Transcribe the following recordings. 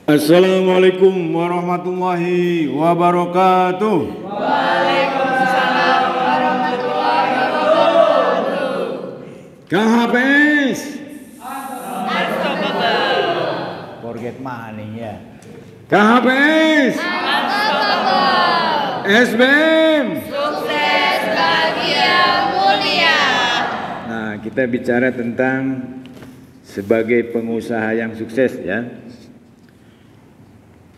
Assalamualaikum warahmatullahi wabarakatuh. Waalaikumsalam warahmatullahi wabarakatuh. Kang HPS. Forget money ya. Kang HPS. SBM. Sukses bahagia mulia. Nah, kita bicara tentang sebagai pengusaha yang sukses ya.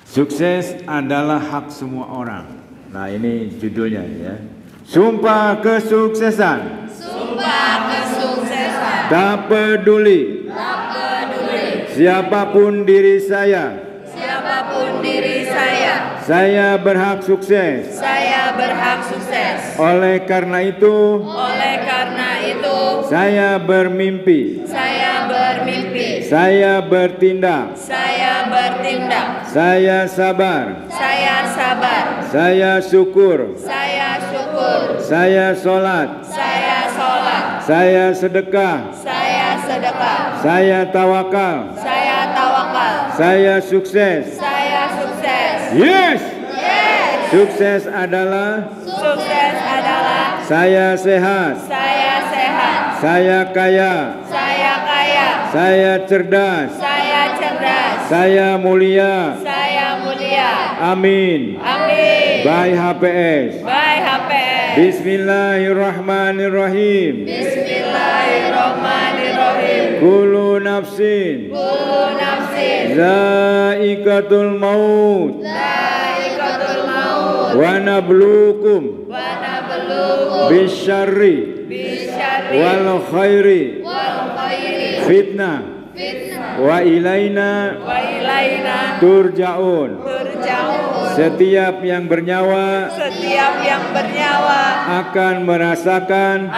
Sukses adalah hak semua orang. Nah, ini judulnya ya. Sumpah kesuksesan. Sumpah kesuksesan. Tak peduli. Tak peduli Siapapun diri saya. siapapun diri saya. Saya berhak sukses. Saya berhak sukses. Oleh karena itu, Oleh karena itu, saya bermimpi. saya bermimpi. Saya bertindak. Saya bertindak. Saya sabar. Saya sabar. Saya syukur. Saya syukur. Saya sholat. Saya sholat. Saya sedekah. Saya sedekah. Saya tawakal. Saya tawakal. Saya sukses. Saya sukses. Yes! Yes. Sukses adalah Sukses adalah saya sehat. saya sehat. Saya kaya. Saya kaya. Saya cerdas. Saya cerdas. Saya mulia. Saya mulia. Amin. Amin. By HPS. Bye HPS. Bismillahirrahmanirrahim. Bismillahirrahmanirrahim. Kullu nafsin Kullu nafsin za'iqatul maut dha'iqatul maut wa nabluukum wa nabluukum bisyarri bisyarri wal khairi wal khairi fitnah fitnah wa ilaina wa ilaina turja'un. turja'un. Setiap yang bernyawa Setiap yang bernyawa akan merasakan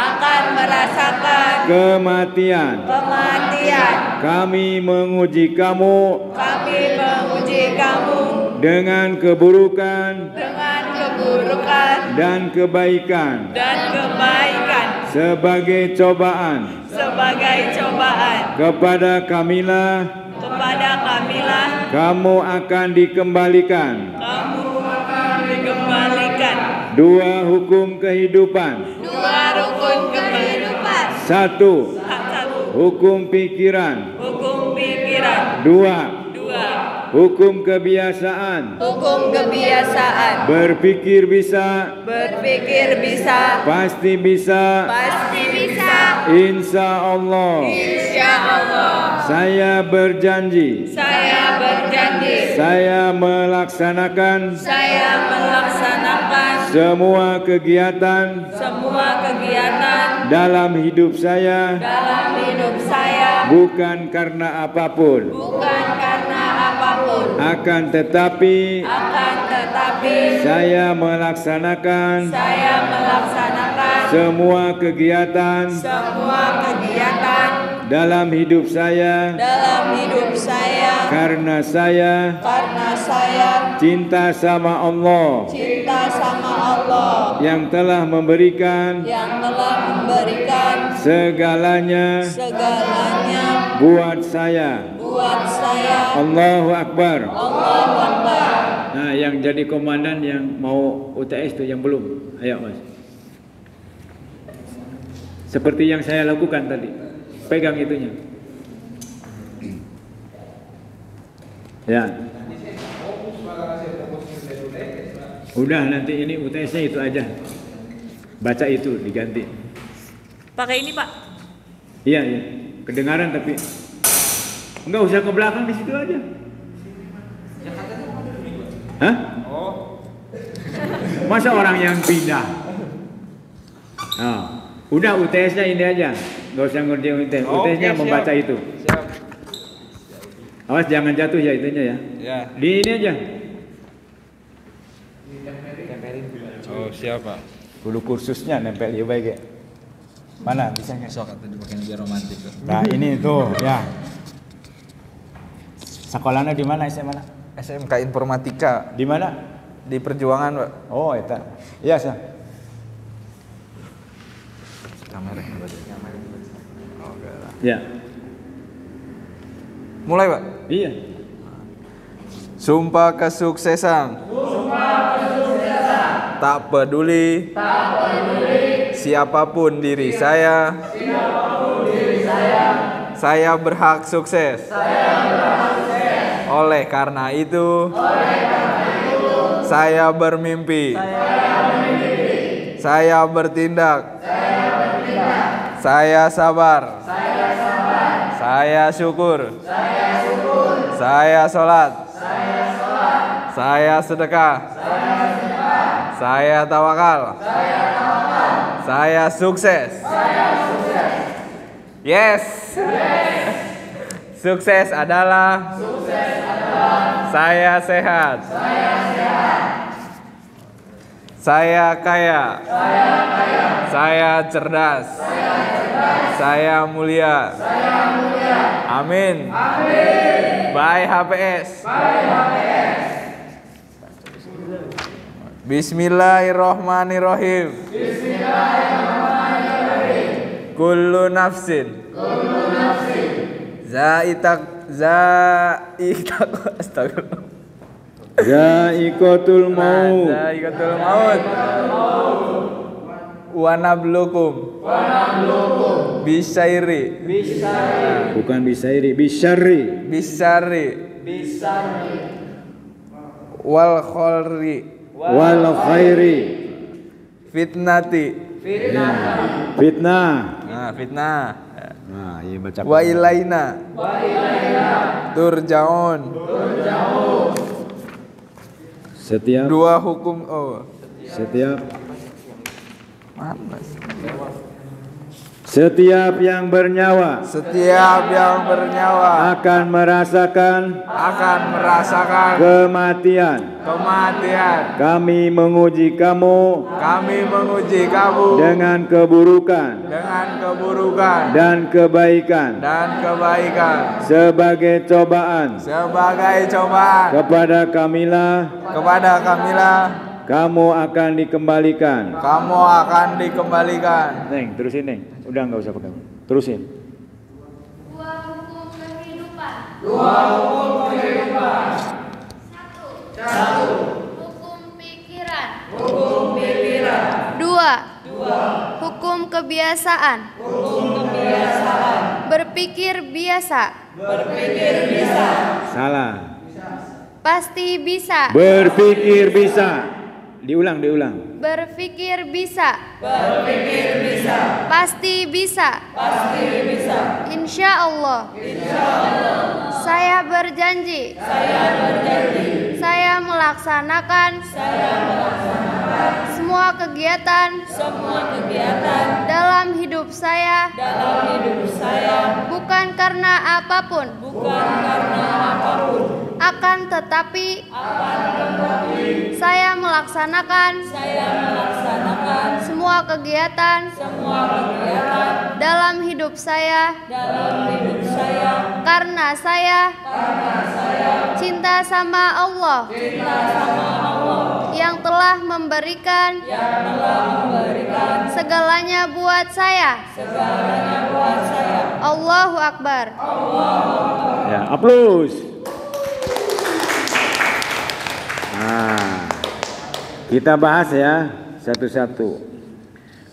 kematian. Kami menguji kamu Kami menguji kamu dengan keburukan dengan keburukan dan kebaikan dan kebaikan sebagai cobaan. sebagai cobaan. Kepada kamilah Kepada kamilah kamu akan dikembalikan kamu akan dikembalikan dua hukum kehidupan. dua rukun kehidupan. Satu, Satu, hukum pikiran. hukum pikiran. Dua, Dua, hukum kebiasaan. hukum kebiasaan. Berpikir bisa, Berpikir bisa, pasti bisa. pasti bisa. Insya Allah. Insya Allah. Saya berjanji. Saya berjanji. Saya melaksanakan Saya melaksanakan semua kegiatan semua kegiatan dalam hidup saya, dalam hidup saya bukan karena apapun, bukan karena apapun, akan tetapi saya melaksanakan semua kegiatan dalam hidup saya karena saya cinta sama Allah yang telah memberikan segalanya buat saya. Allahu Akbar. Nah, yang jadi komandan yang mau UTS itu yang belum, ayo Mas. Seperti yang saya lakukan tadi, pegang itunya. Ya. Udah, nanti ini UTS-nya itu aja. Baca itu diganti. Pakai ini Pak. Iya, iya. Kedengaran tapi enggak usah ke belakang, di situ aja. Hah? Masa orang yang pindah? Oh, udah UTS-nya ini aja. Enggak usah ngerjain UTS. UTS-nya membaca itu. Siap. Awas jangan jatuh ya itunya ya. Ya. Di ini aja. Oh, siap, Pak. Dulu kursusnya nempel ya baik ya. Mana bisa nggak? Sok atau dipakai biar romantis tuh. Nah ini tuh ya. Sekolahnya di mana SMA mana? SMK Informatika Di mana? di Perjuangan, Pak. Oh eta. Iya sah. Kamera. Ya. Mulai, Pak. Iya. Sumpah kesuksesan. Tak peduli. Siapapun diri saya. Saya berhak sukses. Oleh karena itu, saya bermimpi. Saya bertindak. Saya sabar. Saya syukur. Saya sholat. Saya sedekah. Saya tawakal. Saya sukses. Yes. Sukses adalah saya sehat. Saya kaya. Saya cerdas. Saya mulia. Amin. Bye HPS. Bismillahirrohmanirrohim. Kullu nafsin. Astagfirullah. Za'iqatul maut. Za'iqatul maut. Wa nablukum. Bisairi. Bukan bisairi, bisyarri. Wal khairi. Wal khairi. Fitnati. Fitnah. Nah, fitnah. Nah, iya baca. Wa ilaina. Turjaun. Setiap Dua hukum. Setiap yang bernyawa akan merasakan kematian. Kami menguji kamu dengan keburukan dan kebaikan sebagai cobaan. Kepada kamilah kamu akan dikembalikan. Neng, terusin Neng. Udah nggak usah pegang. Terusin. Dua hukum kehidupan. Satu. Hukum pikiran. Dua. Hukum kebiasaan. Berpikir biasa. Salah. Pasti bisa. Berpikir bisa. Diulang. Berpikir bisa. Pasti bisa. Insya Allah. Saya berjanji. Saya melaksanakan semua kegiatan dalam hidup saya. Bukan karena apapun. Akan tetapi saya melaksanakan semua kegiatan dalam hidup saya karena saya cinta sama Allah yang telah memberikan segalanya buat saya. Allahu Akbar. Ya, aplaus. Nah, kita bahas ya satu-satu.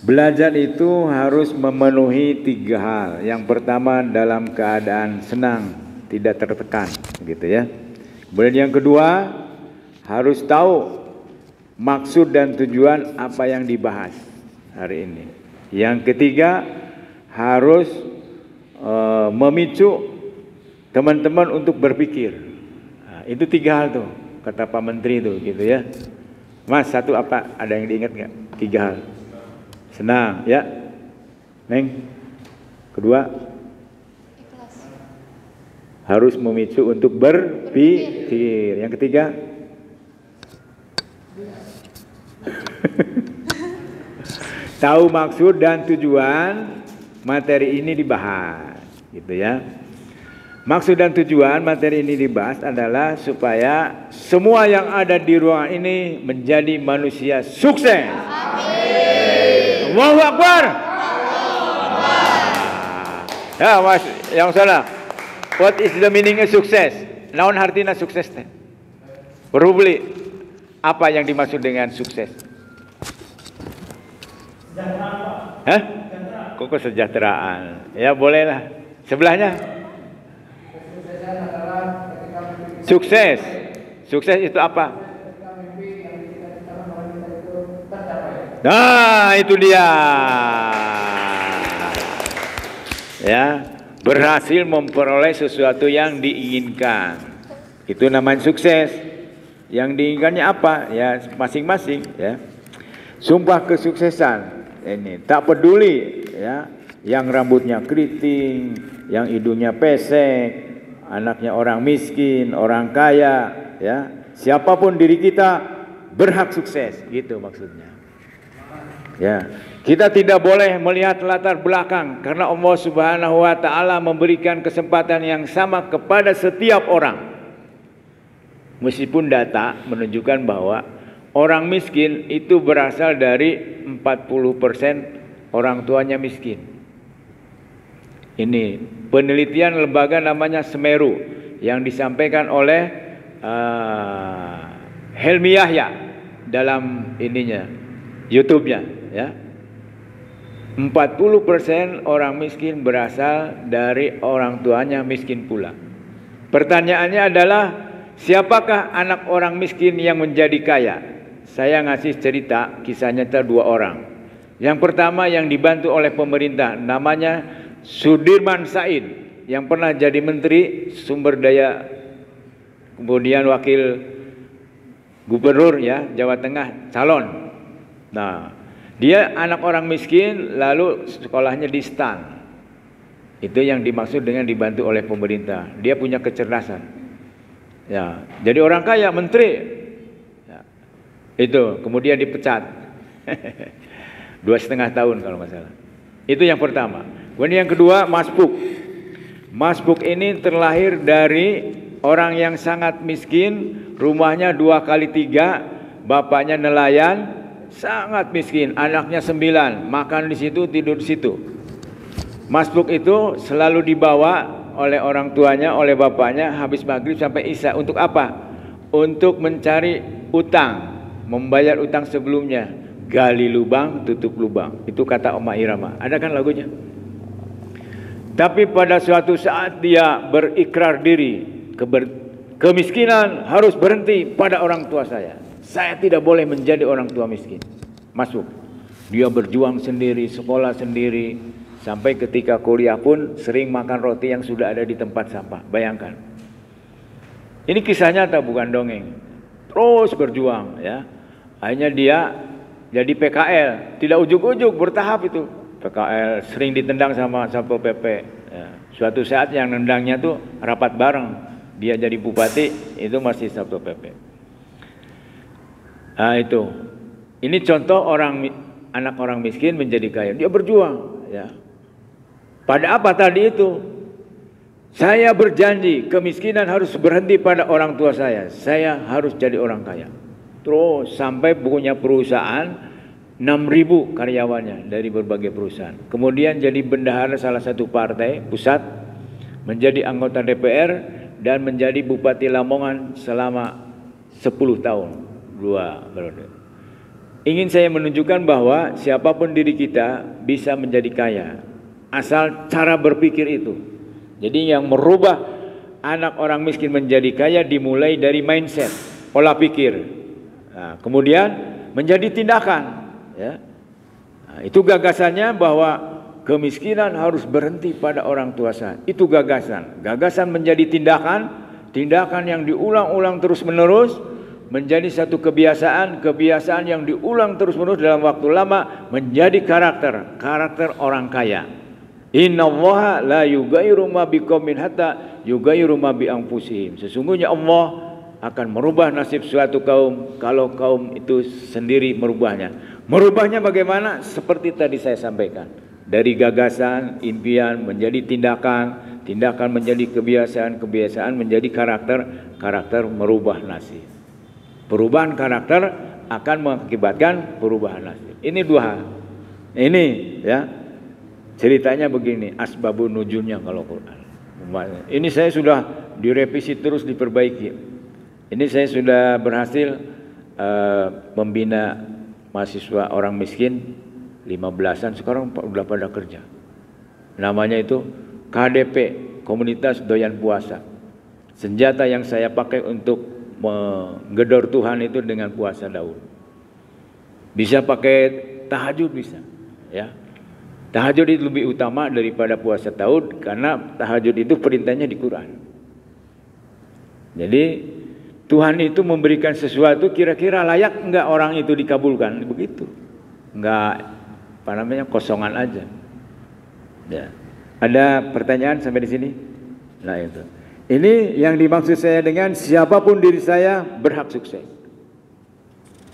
Belajar itu harus memenuhi 3 hal. Yang pertama dalam keadaan senang, tidak tertekan, gitu ya. Kemudian yang kedua harus tahu maksud dan tujuan apa yang dibahas hari ini. Yang ketiga harus memicu teman-teman untuk berpikir. Nah, itu 3 hal tuh kata Pak Menteri tuh, gitu ya. Mas, satu apa? Ada yang diingat nggak? 3 hal. Senang, ya. Neng. Kedua, harus memicu untuk berpikir. Yang ketiga, tahu maksud dan tujuan materi ini dibahas, gitu ya. Maksud dan tujuan materi ini dibahas adalah supaya semua yang ada di ruangan ini menjadi manusia sukses. Amin. Allahu Akbar. Ya, Mas, yang sana. What is the meaning of success? Naon artinya sukses teh? Rubli, apa yang dimaksud dengan sukses? Hah? Kok kesejahteraan? Ya bolehlah. Sebelahnya? Sukses. Sukses itu apa? Nah, itu dia. Ya, berhasil memperoleh sesuatu yang diinginkan. Itu namanya sukses. Yang diinginkannya apa? Ya, masing-masing, ya. Sumpah kesuksesan. Ini tak peduli, ya, yang rambutnya keriting, yang hidungnya pesek, anaknya orang miskin, orang kaya, ya, siapapun diri kita berhak sukses, gitu maksudnya. Ya, kita tidak boleh melihat latar belakang karena Allah Subhanahu wa taala memberikan kesempatan yang sama kepada setiap orang. Meskipun data menunjukkan bahwa orang miskin itu berasal dari 40% orang tuanya miskin. Ini penelitian lembaga namanya Semeru yang disampaikan oleh Helmi Yahya dalam ininya YouTube-nya, ya. 40% orang miskin berasal dari orang tuanya miskin pula. Pertanyaannya adalah, siapakah anak orang miskin yang menjadi kaya? Saya ngasih cerita, kisah nyata 2 orang. Yang pertama yang dibantu oleh pemerintah, namanya Sudirman Said, yang pernah jadi menteri sumber daya, kemudian wakil gubernur, ya, Jawa Tengah, calon. Nah, dia anak orang miskin, lalu sekolahnya di STAN. Itu yang dimaksud dengan dibantu oleh pemerintah. Dia punya kecerdasan. Ya, jadi orang kaya, menteri. Itu kemudian dipecat 2,5 tahun kalau nggak salah. Itu yang pertama. Kemudian yang kedua, Masbuk. Masbuk ini terlahir dari orang yang sangat miskin, rumahnya 2x3, bapaknya nelayan, sangat miskin, anaknya 9, makan di situ, tidur di situ. Masbuk itu selalu dibawa oleh orang tuanya, oleh bapaknya habis maghrib sampai isya. Untuk apa? Untuk mencari utang, membayar utang sebelumnya. Gali lubang, tutup lubang. Itu kata Oma Irama. Ada kan lagunya? Tapi pada suatu saat dia berikrar diri, kemiskinan harus berhenti pada orang tua saya. Saya tidak boleh menjadi orang tua miskin. Masuk. Dia berjuang sendiri, sekolah sendiri, sampai ketika kuliah pun sering makan roti yang sudah ada di tempat sampah. Bayangkan. Ini kisah nyata, bukan dongeng. Terus berjuang, ya. Akhirnya dia jadi PKL, tidak ujuk-ujuk, bertahap itu. PKL sering ditendang sama Satpol PP. Ya. Suatu saat yang nendangnya tuh rapat bareng. Dia jadi bupati, itu masih Satpol PP. Nah, itu. Ini contoh anak orang miskin menjadi kaya. Dia berjuang, ya. Pada apa tadi itu? Saya berjanji kemiskinan harus berhenti pada orang tua saya. Saya harus jadi orang kaya. Terus sampai punya perusahaan 6.000 karyawannya dari berbagai perusahaan. Kemudian jadi bendahara salah satu partai pusat, menjadi anggota DPR dan menjadi Bupati Lamongan selama 10 tahun. 2 periode. Ingin saya menunjukkan bahwa siapapun diri kita bisa menjadi kaya, asal cara berpikir itu. Jadi yang merubah anak orang miskin menjadi kaya dimulai dari mindset, pola pikir. Nah, kemudian menjadi tindakan, ya. Nah, itu gagasannya bahwa kemiskinan harus berhenti pada orang tua saya. Itu gagasan. Gagasan menjadi tindakan, tindakan yang diulang-ulang terus-menerus menjadi satu kebiasaan, kebiasaan yang diulang terus-menerus dalam waktu lama menjadi karakter orang kaya. Innallaha la yughayyiru ma biqaumin hatta yughayyiru ma bi anfusihim. Sesungguhnya Allah akan merubah nasib suatu kaum kalau kaum itu sendiri merubahnya. Merubahnya bagaimana? Seperti tadi saya sampaikan. Dari gagasan, impian menjadi tindakan, tindakan menjadi kebiasaan, kebiasaan menjadi karakter merubah nasib. Perubahan karakter akan mengakibatkan perubahan nasib. Ini 2 hal. Ini, ya. Ceritanya begini, asbabun nuzulnya kalau Quran. Ini saya sudah direvisi terus, diperbaiki. Ini saya sudah berhasil membina mahasiswa orang miskin 15-an, sekarang udah pada kerja. Namanya itu KDP, Komunitas Doyan Puasa. Senjata yang saya pakai untuk menggedor Tuhan itu dengan puasa Daud. Bisa pakai tahajud bisa, ya. Tahajud itu lebih utama daripada puasa Daud karena tahajud itu perintahnya di Quran. Jadi Tuhan itu memberikan sesuatu, kira-kira layak enggak orang itu dikabulkan, begitu. Enggak kosongan aja. Ya. Ada pertanyaan sampai di sini? Nah itu. Ini yang dimaksud saya dengan siapapun diri saya berhak sukses.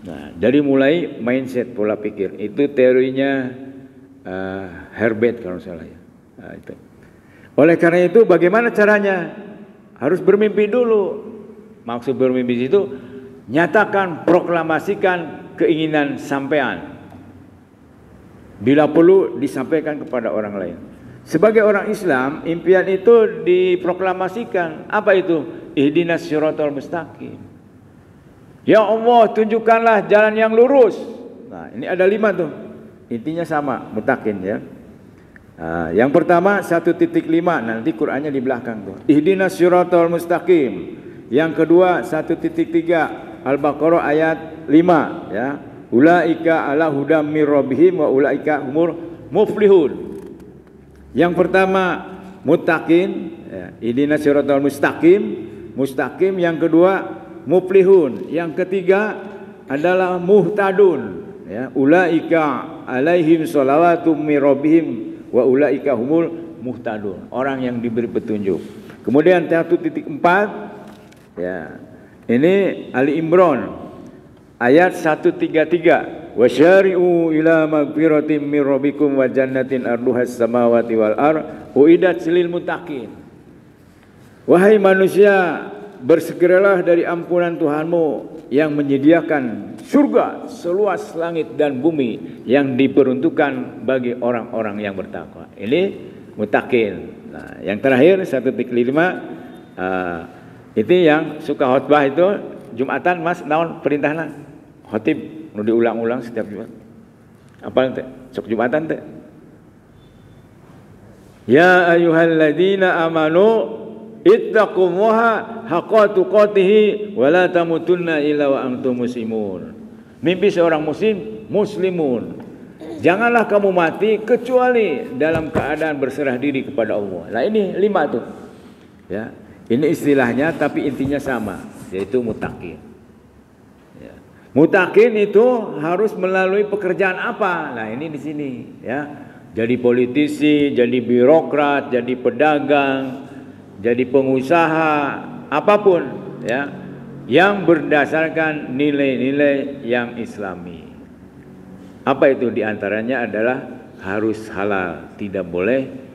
Nah, dari mulai mindset pola pikir itu teorinya Herbert kalau salah ya. Nah, itu. Oleh karena itu bagaimana caranya? Harus bermimpi dulu. Maksud bermimpi itu nyatakan, proklamasikan keinginan sampean. Bila perlu disampaikan kepada orang lain. Sebagai orang Islam, impian itu diproklamasikan. Apa itu? Ihdinas siratal mustaqim. Ya Allah, tunjukkanlah jalan yang lurus. Nah, ini ada 5 tuh. Intinya sama, mutakin ya. Nah, yang pertama 1.5, nanti Qur'annya di belakang tuh. Ihdinas siratal mustaqim. Yang kedua 1.3 Al-Baqarah ayat 5 ya. Ulaika ala hudam mir rabbihim wa ulaika humul muflihun. Yang pertama muttaqin ya. Ihdinas siratal mustaqim, mustaqim. Yang kedua muflihun. Yang ketiga adalah muhtadun ya. Ulaika alaihim shalawatum mir rabbihim wa ulaika humul muhtadun. Orang yang diberi petunjuk. Kemudian 1.4 ya, ini Ali Imran ayat 133. Wasyari'u ila magfiratin mir rabbikum wa jannatin arduhas samawati wal ard uiddat lil muttaqin. Wahai manusia, bersegeralah dari ampunan Tuhanmu yang menyediakan surga seluas langit dan bumi yang diperuntukkan bagi orang-orang yang bertakwa. Ini muttaqin. Nah, yang terakhir 1.5 itu yang suka khotbah itu Jumatan Mas naon perintahna khotib nu diulang-ulang setiap Jumat. Apa teh? Sok Jumatan teh. Ya ayyuhalladzina amanu ittaqullaha haqqa tuqatih wa la tamutunna illa wa antum muslimun. Mimpi seorang muslimun. Janganlah kamu mati kecuali dalam keadaan berserah diri kepada Allah. Nah ini 5 tuh. Ya. Ini istilahnya tapi intinya sama, yaitu muttaqin. Ya. Muttaqin itu harus melalui pekerjaan apa? Nah, ini di sini ya. Jadi politisi, jadi birokrat, jadi pedagang, jadi pengusaha, apapun ya yang berdasarkan nilai-nilai yang Islami. Apa itu? Di antaranya adalah harus halal, tidak boleh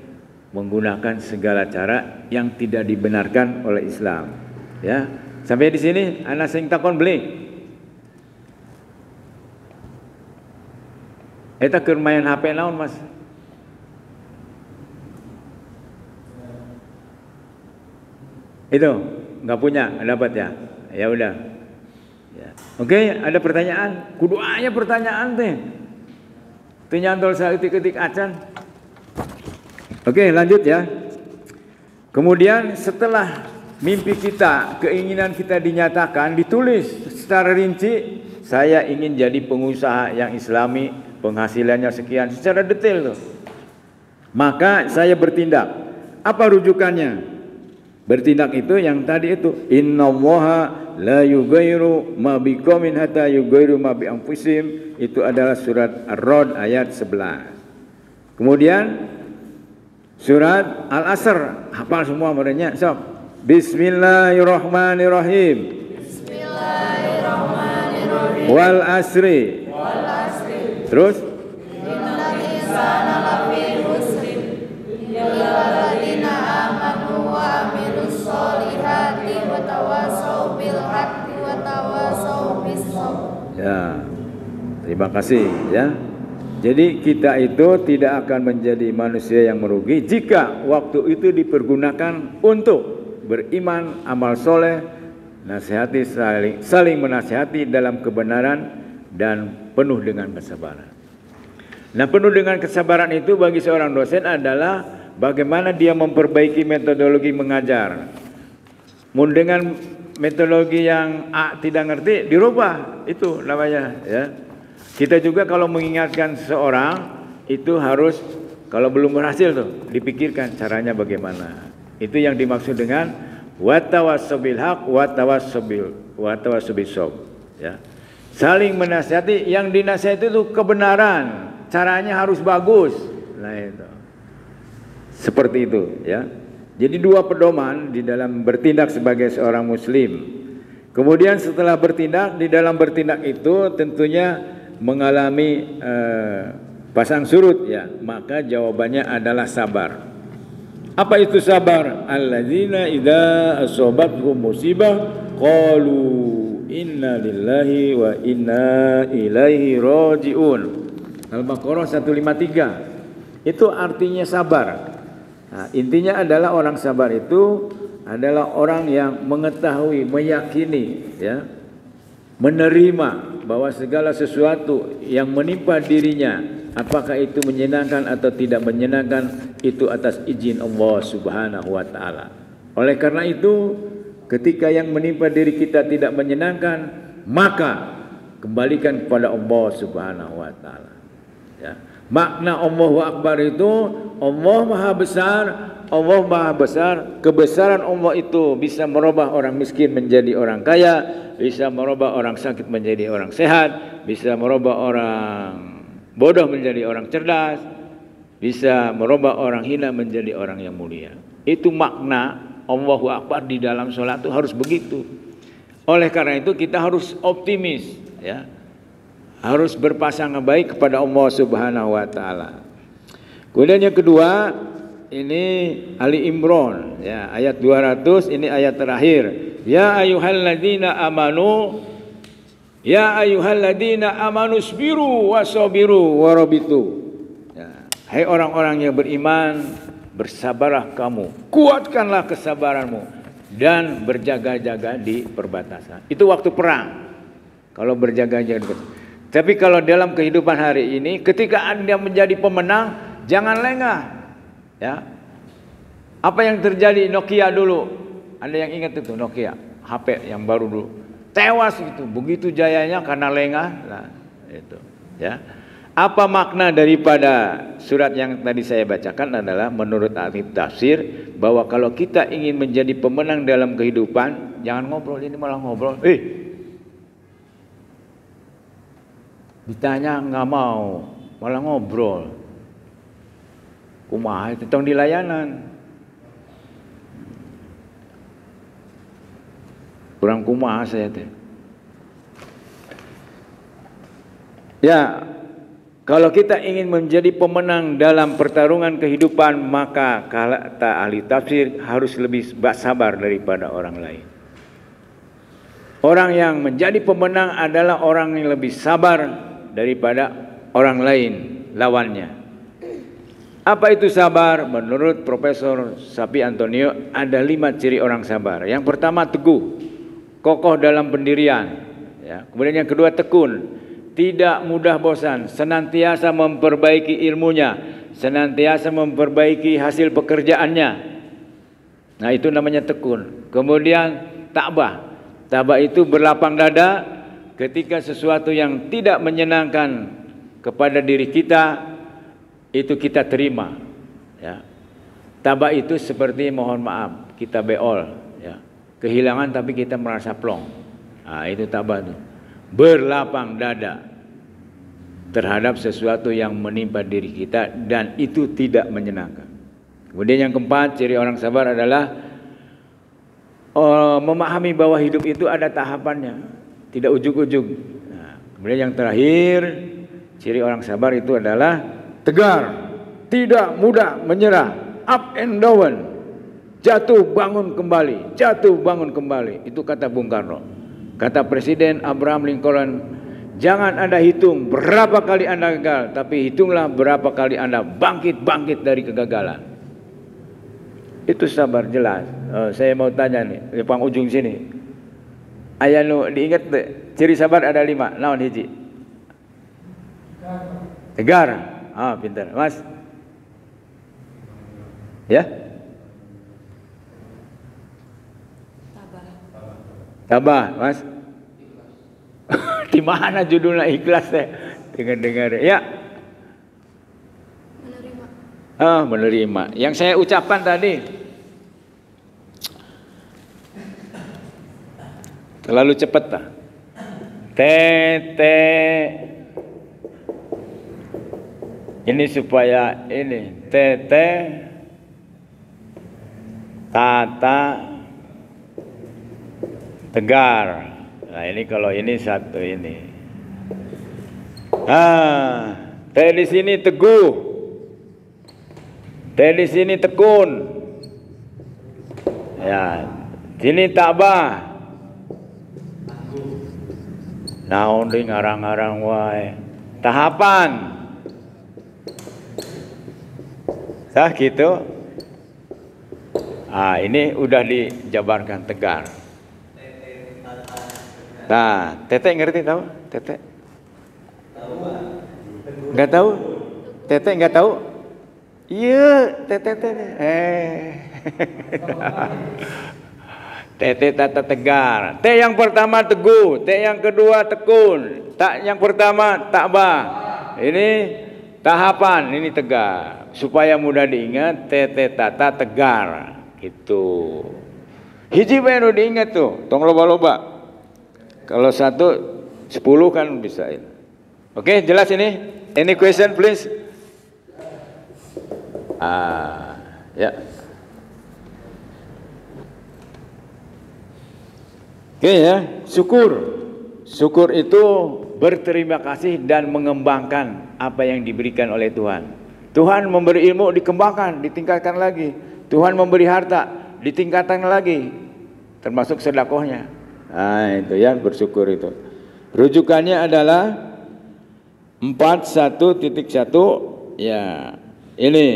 menggunakan segala cara yang tidak dibenarkan oleh Islam. Ya, sampai di sini ana sing takon beli. Eta keur main HP naon, Mas? Itu nggak punya, dapat ya? Ya udah. Ya. Oke, ada pertanyaan? Kudu aya pertanyaan teh. Teu nyantol saeutik-eutik acan. Oke, lanjut ya. Kemudian setelah mimpi kita, keinginan kita dinyatakan, ditulis secara rinci, saya ingin jadi pengusaha yang Islami, penghasilannya sekian, secara detail tuh. Maka saya bertindak. Apa rujukannya? Bertindak itu yang tadi itu, innallaha la yughayyiru ma biqaumin hatta yughayyiru ma bi anfusihim. Itu adalah surat Ar-Ra'd ayat 11. Kemudian surat Al-Asr, hafal semua merenya. Sok. Bismillahirrahmanirrahim. Bismillahirrahmanirrahim. Wal asri. Wal asri. Terus? Innal insana lafi khusr illa alladziina aamanu wa 'amilus sholihati wa tawassaw bil haqqi wa tawassaw bis sabr. Ya. Terima kasih ya. Jadi kita itu tidak akan menjadi manusia yang merugi jika waktu itu dipergunakan untuk beriman, amal soleh, nasihati saling menasihati dalam kebenaran dan penuh dengan kesabaran. Nah, penuh dengan kesabaran itu bagi seorang dosen adalah bagaimana dia memperbaiki metodologi mengajar. Dengan metodologi yang tidak ngerti dirubah, itu namanya ya. Kita juga kalau mengingatkan seseorang itu harus, kalau belum berhasil tuh dipikirkan caranya bagaimana. Itu yang dimaksud dengan watawassabil haq watawassabil sob, ya. Saling menasihati, yang dinasihati itu kebenaran, caranya harus bagus. Nah itu. Seperti itu ya. Jadi dua pedoman di dalam bertindak sebagai seorang muslim. Kemudian setelah bertindak, di dalam bertindak itu tentunya mengalami pasang surut ya, maka jawabannya adalah sabar. Apa itu sabar? Alladzina idza asobathum musibah qalu inna lillahi wa inna ilaihi rajiun. Al-Baqarah 153. Itu artinya sabar. Nah, intinya adalah orang sabar itu adalah orang yang mengetahui, meyakini ya, menerima bahwa segala sesuatu yang menimpa dirinya, apakah itu menyenangkan atau tidak menyenangkan, itu atas izin Allah Subhanahu wa taala. Oleh karena itu, ketika yang menimpa diri kita tidak menyenangkan, maka kembalikan kepada Allah Subhanahu wa taala. Ya. Makna Allahu Akbar itu Allah Maha Besar, Allah Maha Besar. Kebesaran Allah itu bisa merubah orang miskin menjadi orang kaya, bisa merubah orang sakit menjadi orang sehat, bisa merubah orang bodoh menjadi orang cerdas, bisa merubah orang hina menjadi orang yang mulia. Itu makna Allahu Akbar di dalam sholat itu harus begitu. Oleh karena itu kita harus optimis ya. Harus berpasangan baik kepada Allah Subhanahu wa taala. Kemudian yang kedua, ini Ali Imran ya, ayat 200, ini ayat terakhir. Ya ayyuhalladzina amanu, ya ayyuhalladzina amanu sabiru wasabiru warabitu. Ya, hai orang-orang yang beriman, bersabarlah kamu, kuatkanlah kesabaranmu dan berjaga-jaga di perbatasan. Itu waktu perang. Kalau berjaga-jaga. Tapi kalau dalam kehidupan hari ini, ketika Anda menjadi pemenang, jangan lengah. Ya. Apa yang terjadi Nokia dulu? Anda yang ingat itu Nokia, HP yang baru dulu. Tewas itu, begitu jayanya karena lengah. Nah, itu, ya. Apa makna daripada surat yang tadi saya bacakan adalah menurut ahli tafsir bahwa kalau kita ingin menjadi pemenang dalam kehidupan, jangan ngobrol, ini malah ngobrol. Ditanya nggak mau, malah ngobrol. Kumaha itu tong di layanan. Kurang kumaha saya teh. Ya, kalau kita ingin menjadi pemenang dalam pertarungan kehidupan, maka kata ahli tafsir harus lebih sabar daripada orang lain. Orang yang menjadi pemenang adalah orang yang lebih sabar daripada orang lain lawannya. Apa itu sabar? Menurut Profesor Sapi Antonio ada 5 ciri orang sabar. Yang pertama teguh, kokoh dalam pendirian. Ya. Kemudian yang kedua tekun, tidak mudah bosan, senantiasa memperbaiki ilmunya, senantiasa memperbaiki hasil pekerjaannya. Nah itu namanya tekun. Kemudian tabah, tabah itu berlapang dada. Ketika sesuatu yang tidak menyenangkan kepada diri kita, itu kita terima. Ya. Tabah itu seperti mohon maaf, kita beol. Ya. Kehilangan tapi kita merasa plong. Nah, itu tabah itu. Berlapang dada terhadap sesuatu yang menimpa diri kita dan itu tidak menyenangkan. Kemudian yang keempat, ciri orang sabar adalah memahami bahwa hidup itu ada tahapannya. Tidak ujug-ujug. Nah, kemudian yang terakhir, ciri orang sabar itu adalah tegar, tidak mudah menyerah, up and down, jatuh bangun kembali, jatuh bangun kembali. Itu kata Bung Karno. Kata Presiden Abraham Lincoln, jangan Anda hitung berapa kali Anda gagal, tapi hitunglah berapa kali Anda bangkit dari kegagalan. Itu sabar jelas. Saya mau tanya nih, di pang ujung sini. Aya nu diingat teu? Ciri sabar ada 5. Naon hiji? Tegar. Ah, pintar. Mas. Ya? Tabah, Mas. Di mana judulnya ikhlas teh? Dengar-dengar. Ya. Menerima. Yang saya ucapkan tadi terlalu cepat tak? Ini supaya ini tata tegar. Nah ini kalau ini satu ini. T di sini teguh. T di sini tekun. Ya, sini tabah. Naon deui ngarang-ngarang wae. Tahapan. Sah gitu. Ini udah dijabarkan tegar. Nah, Tete ngerti tahu? Tete? Enggak tahu? Tete enggak tahu? Iya, Tete. Tete tata tegar. T yang pertama teguh, T yang kedua tekun, tak yang pertama takbah. Ini tahapan, ini tegar. Supaya mudah diingat, Tete tata tegar. Gitu. Hiji bae nu diingat tuh, tong loba-loba. Kalau 1 10 kan bisa ini. Oke, jelas ini? Any question please? Ya. Oke ya, syukur. Syukur itu berterima kasih dan mengembangkan apa yang diberikan oleh Tuhan. Tuhan memberi ilmu, dikembangkan, ditingkatkan lagi. Tuhan memberi harta, ditingkatkan lagi. Termasuk sedekahnya. Nah itu ya, bersyukur itu. Rujukannya adalah 41.1 ya. Ini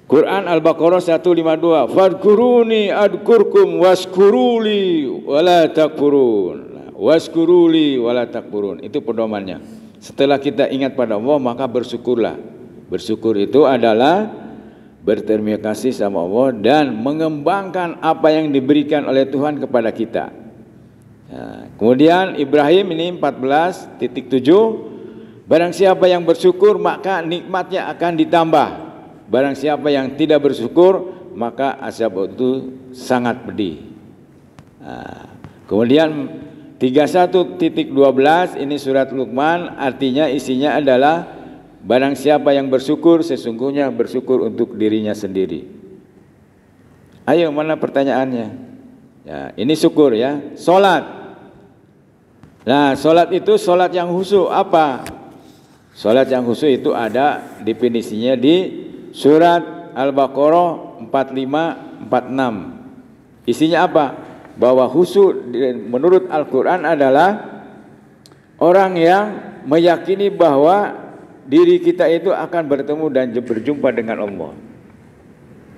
Quran Al-Baqarah 152. Fadkuruni adkurkum waskuruli wala takfurun. Waskuruli wala takfurun. Itu pedomannya. Setelah kita ingat pada Allah maka bersyukurlah. Bersyukur itu adalah berterima kasih sama Allah dan mengembangkan apa yang diberikan oleh Tuhan kepada kita. Nah, kemudian Ibrahim ini 14.7. Barang siapa yang bersyukur maka nikmatnya akan ditambah. Barang siapa yang tidak bersyukur maka azab itu sangat pedih. Nah, kemudian 31.12 ini surat Luqman, artinya isinya adalah barang siapa yang bersyukur sesungguhnya bersyukur untuk dirinya sendiri. Ayo mana pertanyaannya? Ya, ini syukur ya. Salat. Nah, salat itu salat yang khusyuk apa? Salat yang khusyuk itu ada definisinya di surat Al-Baqarah 45-46. Isinya apa? Bahwa khusyuk menurut Al-Quran adalah orang yang meyakini bahwa diri kita itu akan bertemu dan berjumpa dengan Allah.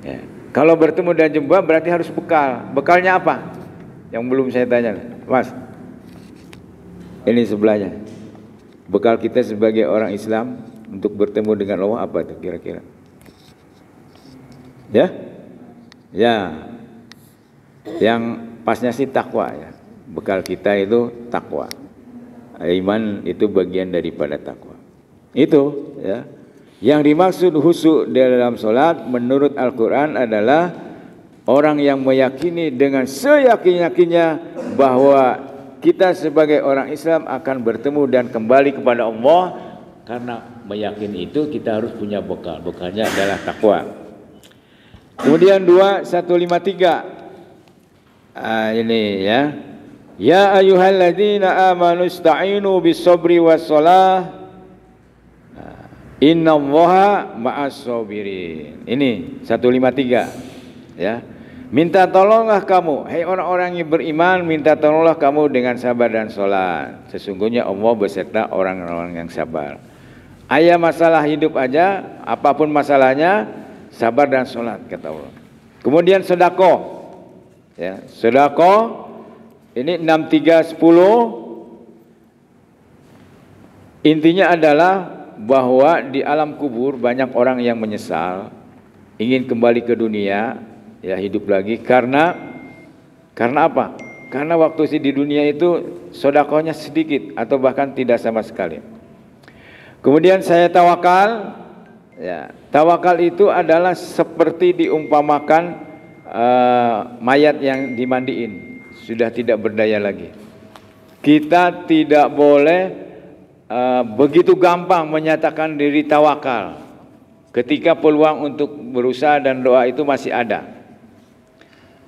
Ya. Kalau bertemu dan jumpa berarti harus bekal. Bekalnya apa? Yang belum saya tanya, Mas. Ini sebelahnya. Bekal kita sebagai orang Islam untuk bertemu dengan Allah apa itu kira-kira? Ya? Ya. Yang pasnya sih takwa ya. Bekal kita itu takwa. Iman itu bagian daripada takwa. Itu ya. Yang dimaksud khusyuk dalam salat menurut Al-Qur'an adalah orang yang meyakini dengan seyakin-yakinnya bahwa kita sebagai orang Islam akan bertemu dan kembali kepada Allah. Karena meyakini itu kita harus punya bekal. Bekalnya adalah takwa. Kemudian 2153 ini ya. Ya ayyuhalladzina amanu ista'inu bis-sabri was-shalah. Innallaha ma'as-sabirin. Ini 153 ya. Minta tolonglah kamu, hai orang-orang yang beriman, minta tolonglah kamu dengan sabar dan sholat. Sesungguhnya Allah beserta orang-orang yang sabar. Ayat masalah hidup aja, apapun masalahnya, sabar dan sholat kata Allah. Kemudian sedekah, ya, sedekah Ini 6310. Intinya adalah bahwa di alam kubur banyak orang yang menyesal, ingin kembali ke dunia, ya hidup lagi karena apa? Karena waktu di dunia itu sedekahnya sedikit atau bahkan tidak sama sekali. Kemudian saya tawakal. Ya, tawakal itu adalah seperti diumpamakan mayat yang dimandiin, sudah tidak berdaya lagi. Kita tidak boleh begitu gampang menyatakan diri tawakal ketika peluang untuk berusaha dan doa itu masih ada.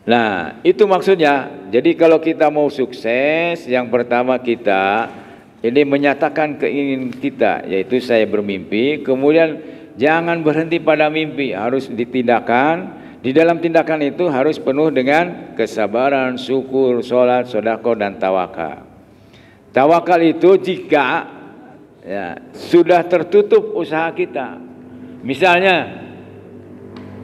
Nah, itu maksudnya. Jadi kalau kita mau sukses, yang pertama kita ini menyatakan keinginan kita, yaitu saya bermimpi. Kemudian jangan berhenti pada mimpi, harus ditindakkan. Di dalam tindakan itu harus penuh dengan kesabaran, syukur, sholat, sedekah, dan tawakal. Tawakal itu jika ya, sudah tertutup usaha kita. Misalnya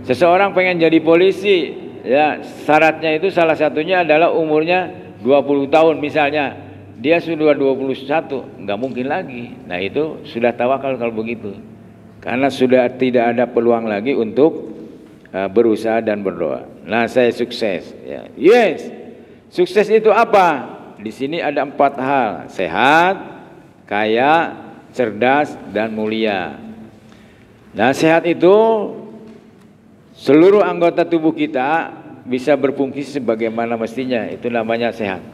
seseorang pengen jadi polisi, ya syaratnya itu salah satunya adalah umurnya 20 tahun misalnya. Dia sudah 21, nggak mungkin lagi. Nah itu sudah tawakal kalau begitu. Karena sudah tidak ada peluang lagi untuk berusaha dan berdoa. Nah saya sukses. Ya. Yes, sukses itu apa? Di sini ada 4 hal: sehat, kaya, cerdas, dan mulia. Nah sehat itu seluruh anggota tubuh kita bisa berfungsi sebagaimana mestinya, itu namanya sehat.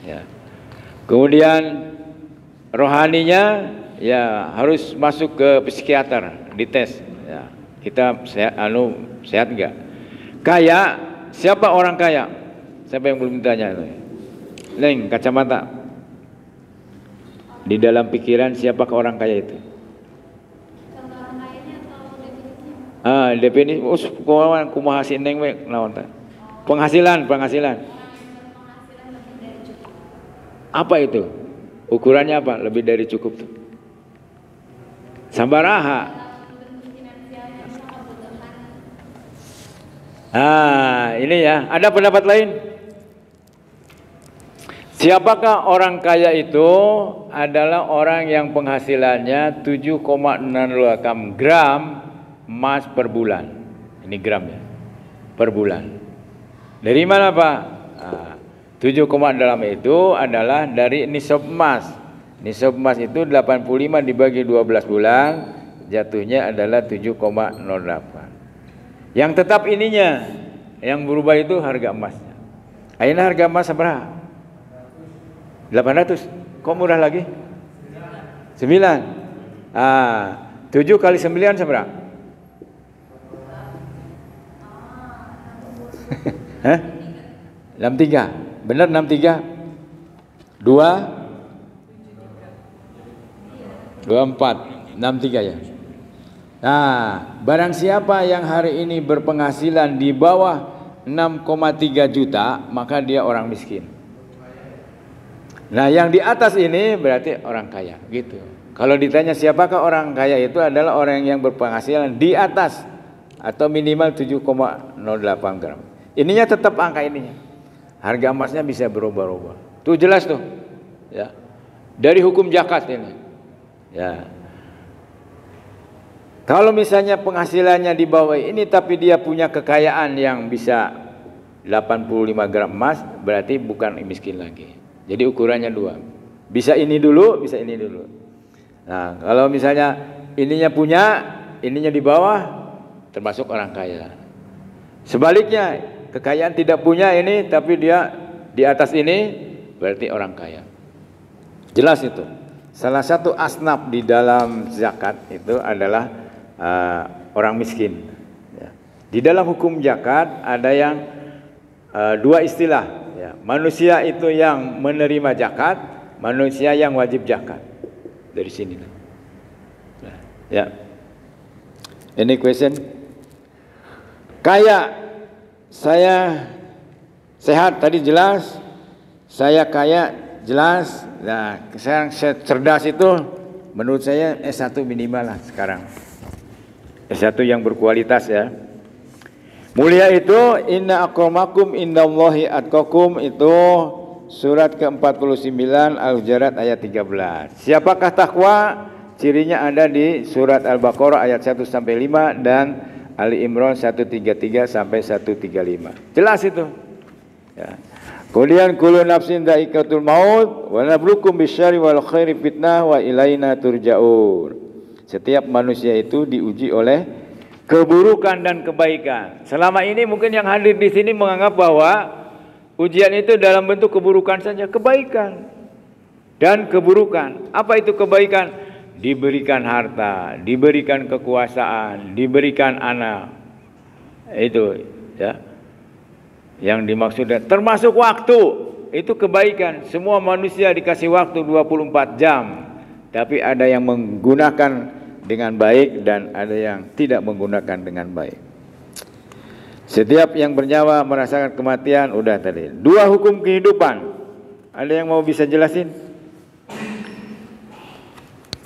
Ya. Kemudian rohaninya ya harus masuk ke psikiater, dites. Ya. Kita sehat enggak? Kaya, siapa orang kaya? Siapa yang belum ditanya? Neng, kacamata. Di dalam pikiran siapakah orang kaya itu? Definisi kumaha si Neng we naon teh? Penghasilan. Apa itu? Ukurannya apa? Lebih dari cukup tuh. Sabaraha. Ini ya. Ada pendapat lain? Siapakah orang kaya itu? Adalah orang yang penghasilannya 7,6 gram emas per bulan. Ini gram ya, per bulan. Dari mana Pak? 7,6 itu adalah dari nisab emas. Nisab emas itu 85 dibagi 12 bulan, jatuhnya adalah 7,08. Yang tetap ininya, yang berubah itu harga emasnya. Ayeuna harga emas berapa? 800. Kok murah lagi? 9. 7 kali 9 seberapa? Hah? 63. Benar 63? 24. 63 ya. Nah, barang siapa yang hari ini berpenghasilan di bawah 6,3 juta, maka dia orang miskin. Nah, yang di atas ini berarti orang kaya, gitu. Kalau ditanya siapakah orang kaya, itu adalah orang yang berpenghasilan di atas atau minimal 7,08 gram. Ininya tetap angka ininya. Harga emasnya bisa berubah-ubah. Tuh jelas tuh. Ya. Dari hukum zakat ini. Ya. Kalau misalnya penghasilannya di bawah ini tapi dia punya kekayaan yang bisa 85 gram emas, berarti bukan miskin lagi. Jadi ukurannya 2. Bisa ini dulu, bisa ini dulu. Nah, kalau misalnya ininya punya, ininya di bawah, termasuk orang kaya. Sebaliknya, kekayaan tidak punya ini tapi dia di atas ini, berarti orang kaya. Jelas itu. Salah satu asnaf di dalam zakat itu adalah orang miskin. Ya. Di dalam hukum zakat ada yang 2 istilah. Ya. Manusia itu yang menerima zakat, manusia yang wajib zakat. Dari sini. Nah, ya. Any question? Kaya, saya sehat tadi jelas, saya kaya jelas. Nah, sekarang cerdas itu menurut saya S1 minimal lah sekarang. S1 yang berkualitas ya. Mulia itu inna akramakum indallahi atqakum, itu surat ke-49 Al-Hujurat ayat 13. Siapakah takwa? Cirinya ada di surat Al-Baqarah ayat 1 sampai 5 dan Ali Imran 133 sampai 135. Jelas itu. Ya. Kemudian kullu nafsin dha'iqatul maut wa nabluukum bisyarri wal khairi fitnah wa ilaina turja'un. Setiap manusia itu diuji oleh keburukan dan kebaikan. Selama ini mungkin yang hadir di sini menganggap bahwa ujian itu dalam bentuk keburukan saja, kebaikan dan keburukan. Apa itu kebaikan? Diberikan harta, diberikan kekuasaan, diberikan anak. Itu ya. Yang dimaksud termasuk waktu, itu kebaikan. Semua manusia dikasih waktu 24 jam. Tapi ada yang menggunakan dengan baik dan ada yang tidak menggunakan dengan baik. Setiap yang bernyawa merasakan kematian, udah tadi. 2 hukum kehidupan. Ada yang mau bisa jelasin?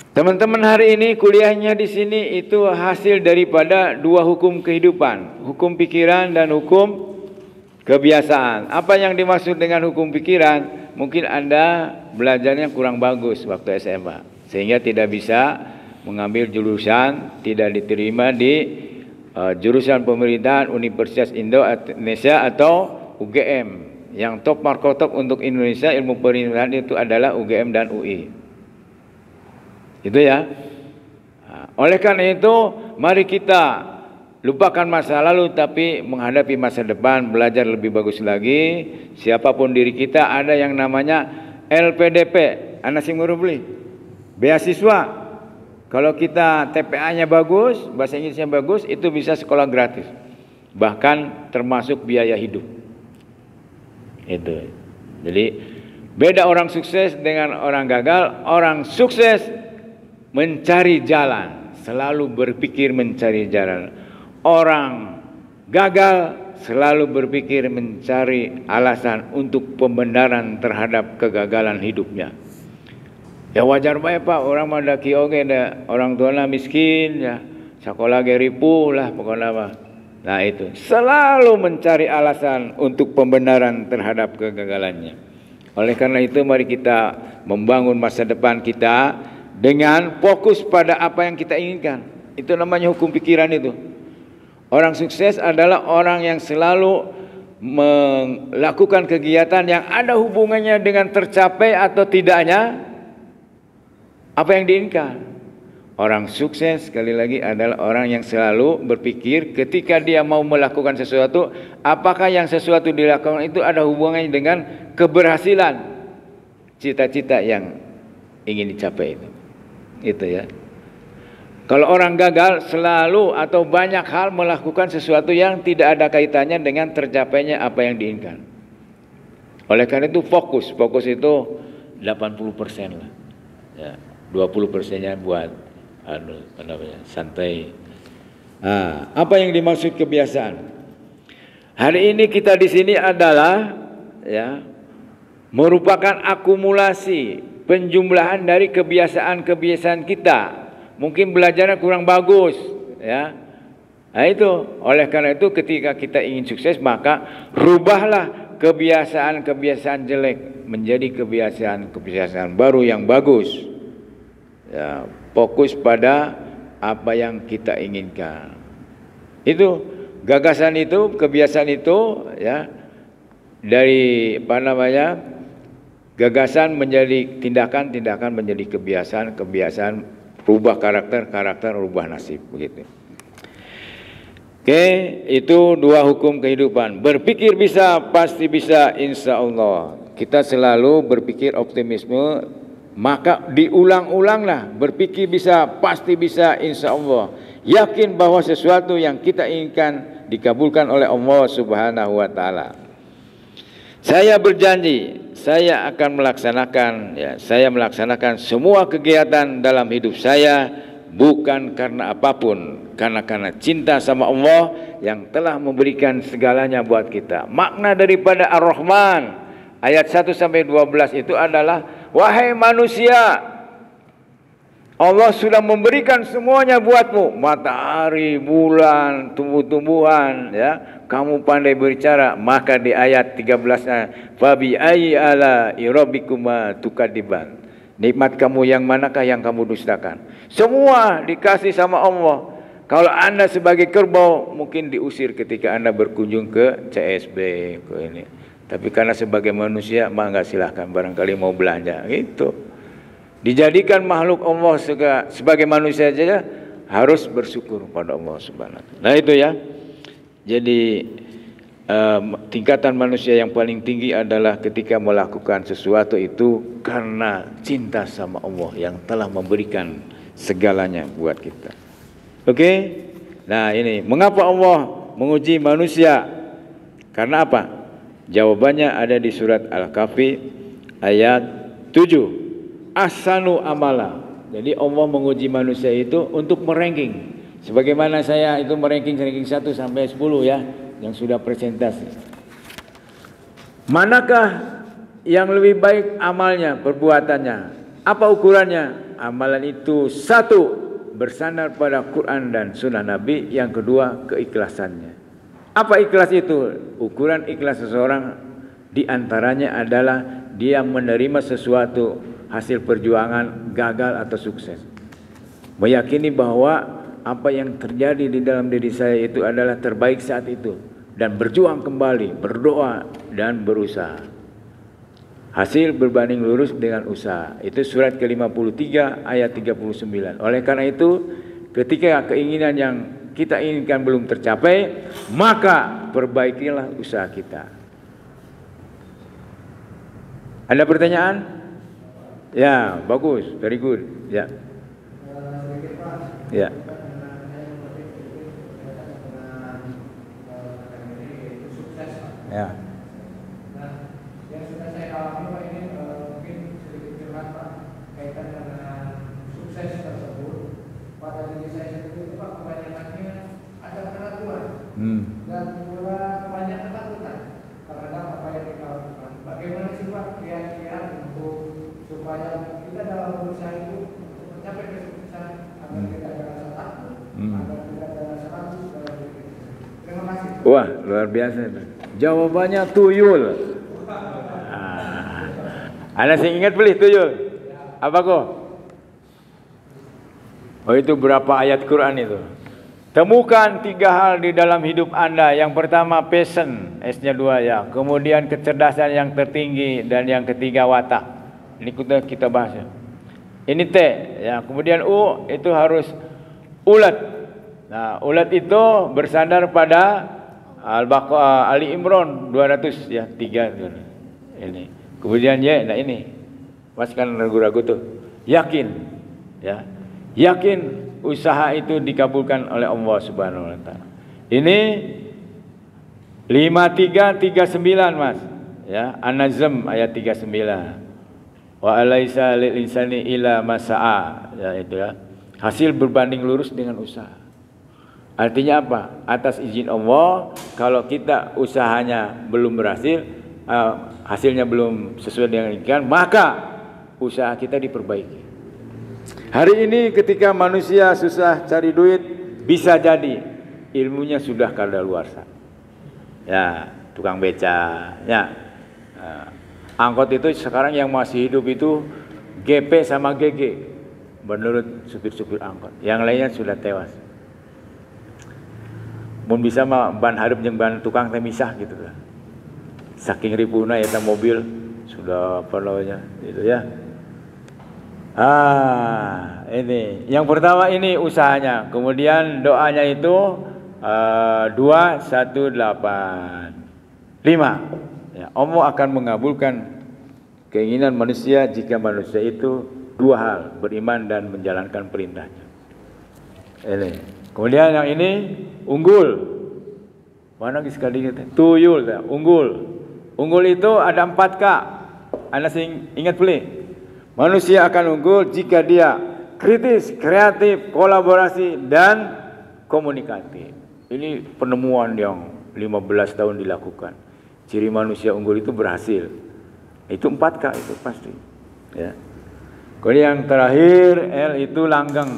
Teman-teman hari ini kuliahnya di sini itu hasil daripada 2 hukum kehidupan, hukum pikiran dan hukum kebiasaan. Apa yang dimaksud dengan hukum pikiran? Mungkin Anda belajarnya kurang bagus waktu SMA, sehingga tidak bisa mengambil jurusan, tidak diterima di jurusan pemerintahan Universitas Indonesia atau UGM. Yang top markotop untuk Indonesia ilmu pemerintahan itu adalah UGM dan UI. Itu ya. Oleh karena itu, mari kita lupakan masa lalu tapi menghadapi masa depan, belajar lebih bagus lagi. Siapapun diri kita, ada yang namanya LPDP, anak sing beli beasiswa. Kalau kita TPA-nya bagus, bahasa Inggrisnya bagus, itu bisa sekolah gratis. Bahkan termasuk biaya hidup. Itu. Jadi beda orang sukses dengan orang gagal. Orang sukses mencari jalan, selalu berpikir mencari jalan. Orang gagal selalu berpikir mencari alasan untuk pembenaran terhadap kegagalan hidupnya. Ya wajar bae Pak, orang mah da kieu ge da orang tuana miskin ya, sakola ge ripuh lah pokona mah. Nah itu, selalu mencari alasan untuk pembenaran terhadap kegagalannya. Oleh karena itu mari kita membangun masa depan kita dengan fokus pada apa yang kita inginkan. Itu namanya hukum pikiran itu. Orang sukses adalah orang yang selalu melakukan kegiatan yang ada hubungannya dengan tercapai atau tidaknya apa yang diinginkan. Orang sukses sekali lagi adalah orang yang selalu berpikir ketika dia mau melakukan sesuatu, apakah yang sesuatu dilakukan itu ada hubungannya dengan keberhasilan cita-cita yang ingin dicapai itu. Itu ya. Kalau orang gagal selalu atau banyak hal melakukan sesuatu yang tidak ada kaitannya dengan tercapainya apa yang diinginkan. Oleh karena itu fokus itu 80% lah. Ya, 20%-nya buat santai. Nah, apa yang dimaksud kebiasaan? Hari ini kita di sini adalah ya merupakan akumulasi penjumlahan dari kebiasaan-kebiasaan kita. Mungkin belajarnya kurang bagus, ya. Nah itu, oleh karena itu ketika kita ingin sukses maka rubahlah kebiasaan-kebiasaan jelek menjadi kebiasaan-kebiasaan baru yang bagus. Ya, fokus pada apa yang kita inginkan. Itu gagasan itu, kebiasaan itu, ya dari apa namanya? Gagasan menjadi tindakan, tindakan menjadi kebiasaan, kebiasaan rubah karakter, karakter rubah nasib, begitu. Oke, itu 2 hukum kehidupan. Berpikir bisa, pasti bisa, insya Allah. Kita selalu berpikir optimisme, maka diulang-ulanglah. Berpikir bisa, pasti bisa, insya Allah. Yakin bahwa sesuatu yang kita inginkan dikabulkan oleh Allah Subhanahu wa Ta'ala. Saya berjanji, saya akan melaksanakan semua kegiatan dalam hidup saya bukan karena apapun, karena cinta sama Allah yang telah memberikan segalanya buat kita. Makna daripada Ar-Rahman ayat 1 sampai 12 itu adalah wahai manusia, Allah sudah memberikan semuanya buatmu, matahari, bulan, tumbuh-tumbuhan, ya. Kamu pandai berbicara, maka di ayat 13-nya, fabi ayyi ala rabbikuma tukadziban. Nikmat kamu yang manakah yang kamu dustakan? Semua dikasih sama Allah. Kalau Anda sebagai kerbau mungkin diusir ketika Anda berkunjung ke CSB, ke ini. Tapi karena sebagai manusia, maka silahkan barangkali mau belanja, gitu. Dijadikan makhluk Allah sebagai manusia saja harus bersyukur pada Allah Subhanahu. Nah itu ya. Jadi tingkatan manusia yang paling tinggi adalah ketika melakukan sesuatu itu karena cinta sama Allah yang telah memberikan segalanya buat kita. Oke? Nah ini, mengapa Allah menguji manusia? Karena apa? Jawabannya ada di surat Al-Kahfi ayat 7. Ahsanu amala. Jadi Allah menguji manusia itu untuk meranking. Sebagaimana saya itu meranking 1 sampai 10 ya, yang sudah presentasi. Manakah yang lebih baik amalnya, perbuatannya? Apa ukurannya? Amalan itu 1, bersandar pada Quran dan Sunnah Nabi. Yang kedua, keikhlasannya. Apa ikhlas itu? Ukuran ikhlas seseorang diantaranya adalah dia menerima sesuatu hasil perjuangan gagal atau sukses. Meyakini bahwa apa yang terjadi di dalam diri saya itu adalah terbaik saat itu, dan berjuang kembali, berdoa dan berusaha. Hasil berbanding lurus dengan usaha. Itu surat ke-53 ayat 39. Oleh karena itu, ketika keinginan yang kita inginkan belum tercapai, maka perbaikilah usaha kita. Ada pertanyaan? Ya, bagus, very good. Ya. Ya. Ya. Nah, yang sudah saya alami Pak ini mungkin sedikit curhat Pak kaitan dengan sukses tersebut. Pada diri saya sendiri itu Pak kebanyakannya ada keraguan dan pula banyak ketakutan terhadap apa yang kita lakukan. Bagaimana sih Pak kiat-kiat untuk supaya kita dalam berusaha itu mencapai kesuksesan agar tidak ada rasa takut, agar tidak ada rasa ragu dalam diri kita. Terima kasih. Wah, luar biasa itu. Jawabannya tuyul. Anda sih ingat beli tuyul? Apa kok? Oh itu berapa ayat Quran itu? Temukan 3 hal di dalam hidup Anda. Yang pertama passion, S-nya 2 ya. Kemudian kecerdasan yang tertinggi, dan yang ketiga watak. Ini kita bahas ya. Ini T ya. Kemudian U itu harus ulet. Nah, ulet itu bersandar pada Al-Baqarah, Ali Imran 200 ya, 3 ini. Kemudian Y, nah ini. Mas kan ragu-ragu tuh. Yakin ya. Yakin usaha itu dikabulkan oleh Allah Subhanahu wa taala. Ini 5339 Mas. Ya, An-Nazm ayat 39. Wa alaisa lil insani illa masa'a, ya itu ya. Hasil berbanding lurus dengan usaha. Artinya apa? Atas izin Allah, kalau kita usahanya belum berhasil, hasilnya belum sesuai dengan inginkan, maka usaha kita diperbaiki. Hari ini ketika manusia susah cari duit, bisa jadi ilmunya sudah kadaluarsa. Ya, tukang beca, ya. Angkot itu sekarang yang masih hidup itu GP sama GG menurut supir-supir angkot. Yang lainnya sudah tewas. Mun bisa mah ban hareup jeung ban tukang teh misah gitu lah. Saking ribuna eta mobil sudah apa namanya itu ya. Ini yang pertama ini usahanya. Kemudian doanya itu 218 5. Ya, Allah akan mengabulkan keinginan manusia jika manusia itu 2 hal, beriman dan menjalankan perintahnya. Ini. Kemudian yang ini unggul. Mana sekali kita? Tuyul, ya. Unggul. Unggul itu ada 4K. Anda ingat beli? Manusia akan unggul jika dia kritis, kreatif, kolaborasi, dan komunikatif. Ini penemuan yang 15 tahun dilakukan. Ciri manusia unggul itu berhasil. Itu 4K itu pasti. Ya. Kemudian yang terakhir L itu langgeng.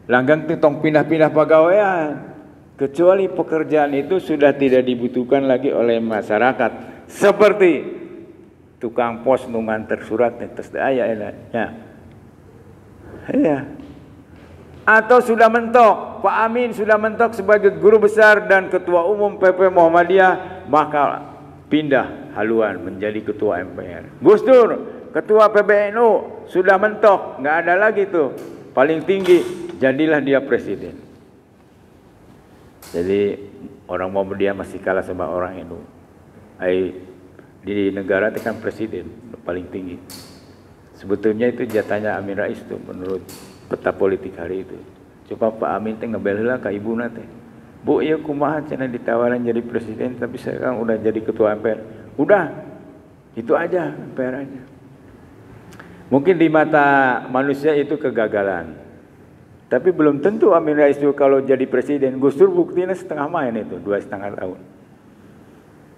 Langgeng itu tong pindah-pindah pegawaian. Kecuali pekerjaan itu sudah tidak dibutuhkan lagi oleh masyarakat. Seperti tukang pos nu nganter surat terus aya ya. Ya. Atau sudah mentok, Pak Amin sudah mentok sebagai guru besar dan ketua umum PP Muhammadiyah, maka pindah haluan menjadi ketua MPR. Gus Dur, ketua PBNU sudah mentok, nggak ada lagi tuh. Paling tinggi, jadilah dia presiden. Jadi orang Muhammadiyah masih kalah sama orang NU. Di negara itu kan presiden paling tinggi. Sebetulnya itu jatahnya Amin Rais tuh menurut peta politik hari itu. Coba Pak Amin teh ngebela ke ibu nate. Bu, iya kumaha cenah ditawaran jadi presiden tapi sekarang udah jadi ketua MPR. Udah, itu aja MPR aja. Mungkin di mata manusia itu kegagalan. Tapi belum tentu Amin Rais itu kalau jadi presiden. Gus Dur buktinya setengah main itu, 2,5 tahun.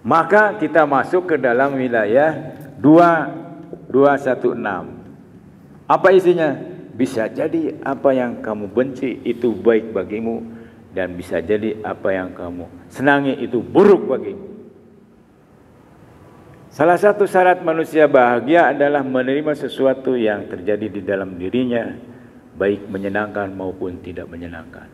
Maka kita masuk ke dalam wilayah 216. Apa isinya? Bisa jadi apa yang kamu benci itu baik bagimu, dan bisa jadi apa yang kamu senangi itu buruk bagimu. Salah satu syarat manusia bahagia adalah menerima sesuatu yang terjadi di dalam dirinya, baik menyenangkan maupun tidak menyenangkan.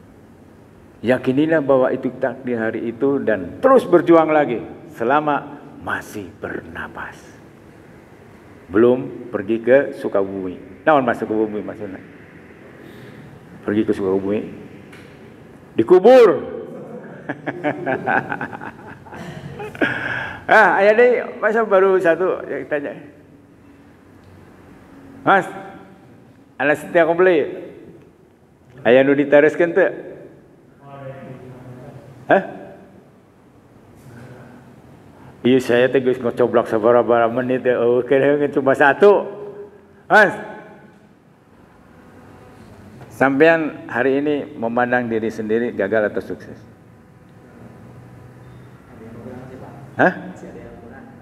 Yakinilah bahwa itu takdir hari itu dan terus berjuang lagi selama masih bernapas. Belum pergi ke Sukabumi. Naon masuk ke bumi maksudnya? Pergi ke Sukabumi, dikubur. Ayah deh, masa baru satu yang tanya. Mas, anak setia aku beli. Ayah nu ditareskeun teu? Iya saya teh geus ngocoblak sabaraha menit teh. Oh, kira cuma satu. Mas, sampean hari ini memandang diri sendiri gagal atau sukses?